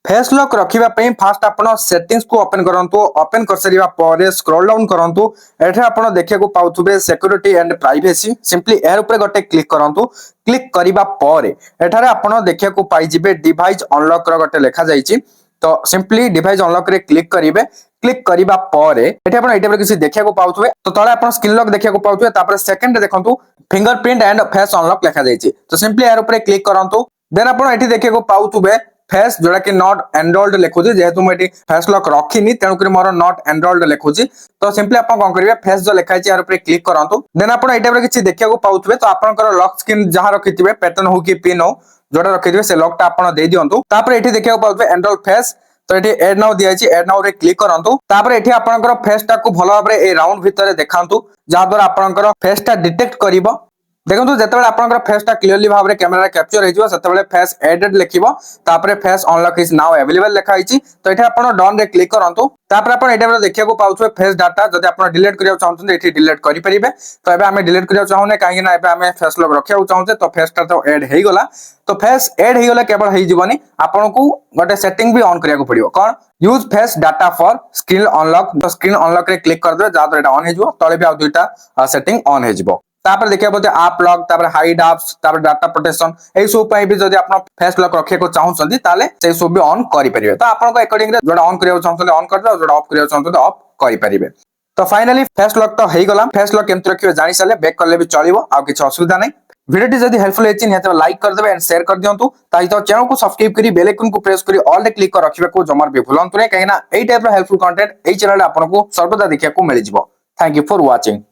Face lock रखिबा पई fast आपण settings को ओपन करंतु ओपन कर सरिबा पर स्क्रॉल डाउन करंतु एठे आपण देखिया को पाउथुबे सिक्योरिटी एंड प्राइवेसी सिंपली एयर ऊपर गोटे क्लिक करंतु क्लिक करिबा पर एठारे आपण देखिया को पाई जिबे डिवाइस अनलॉक रो गोटे लेखा जाईची तो सिंपली डिवाइस अनलॉक रे क्लिक करिवे क्लिक करिबा पर एठे आपण एटा किसी देखिया को पाउथुबे तो तळे आपण स्क्रीन लॉक देखिया को पाउथुबे तापर सेकंड देखंतु फिंगरप्रिंट एंड फेस अनलॉक लेखा जाईची तो सिंपली एयर ऊपर क्लिक करंतु देन आपण एठी देखिया को पाउथुबे फेस जोड़ा कि नॉट एनरोल्ड लिखुची जेहेतु मुझे फेस लॉक रखिनी तेणुक मोर नॉट एनरोल्ड लिखुची तो सिंपली आप कौन करेंगे फेस जो लिखाई यार ऊपर क्लिक करंतु देन आप किसी देखा पाउथुबे तो आपनकर लॉक स्क्रीन जहां रखिथिबे पैटर्न हो कि पिन हो जोड़ा रखिथिबे से लॉक टा आपण दे दियंतु तापर एठी देखा पाउथुबे एनरोल फेस तो ये एड नाउ दियाची एड नाउ रे क्लिक करंतु तापर एठी आपनकर फेस टा को भलो भाबरे ए राउंड भितर देखांतु जहां द्वारा आपनकर फेस टा डिटेक्ट करिवो देखो जेतेबेले आपनकर फेस टा क्लियरली भाबरे कैमरा कैप्चर हेजिवो सेतेबेले फेस एडेड लिखिवो तापरे face unlock is now available लिखा हिची तो एठे आपण डन रे क्लिक करंतु तापर आपण एटा देखिया को पाउछे फेस डाटा जदि आपण डिलीट करिया चाहउछन एठी डिलीट करि परिबे तो एबे हमें डिलीट करिया चाहउने काहे ना एबे हमें फेस लॉक रखिया चाहउछे तो फेस टा तो ऐड हेई गला तो फेस ऐड हेई गला केवल हेई जीवनी आपण को गोटे सेटिंग भी ऑन करिया को पड़ियो कोन use face data for screen unlock तो स्क्रीन अनलॉक रे क्लिक कर दे जा तो एटा ऑन हेजिवो तळे भी आ दुईटा सेटिंग ऑन हेजिवो तापर देखिया बोते आप लॉक तापर हाइड एप्स तापर डाटा प्रोटेक्शन ए सब पई भी जदि आपण फेस लॉक रखे को चाहउछंती ताले से सब भी ऑन करि परिबे तो आपण को अकॉर्डिंग रे जोडा ऑन करियो चाहउछंती ऑन कर दो जोडा ऑफ करियो चाहउछंती ऑफ करि परिबे तो फाइनली फेस लॉक तो हेई गला फेस लॉक केमति रखियो जानि साले बैक करले भी चलिबो आ किछ असुविधा नै वीडियो जदि हेल्पफुल हेछि निहत लाइक कर देबे एंड शेयर कर दियंतु ताहि तो चैनल को सब्सक्राइब करी बेल आइकन को प्रेस करी ऑल रे क्लिक कर रखिबे को जमार भी भूलंतु नै कहिना एई टाइप रो हेल्पफुल कंटेंट एई चैनल रे आपन को सर्वदा देखिया को मिलि जिवो थैंक यू फॉर वाचिंग।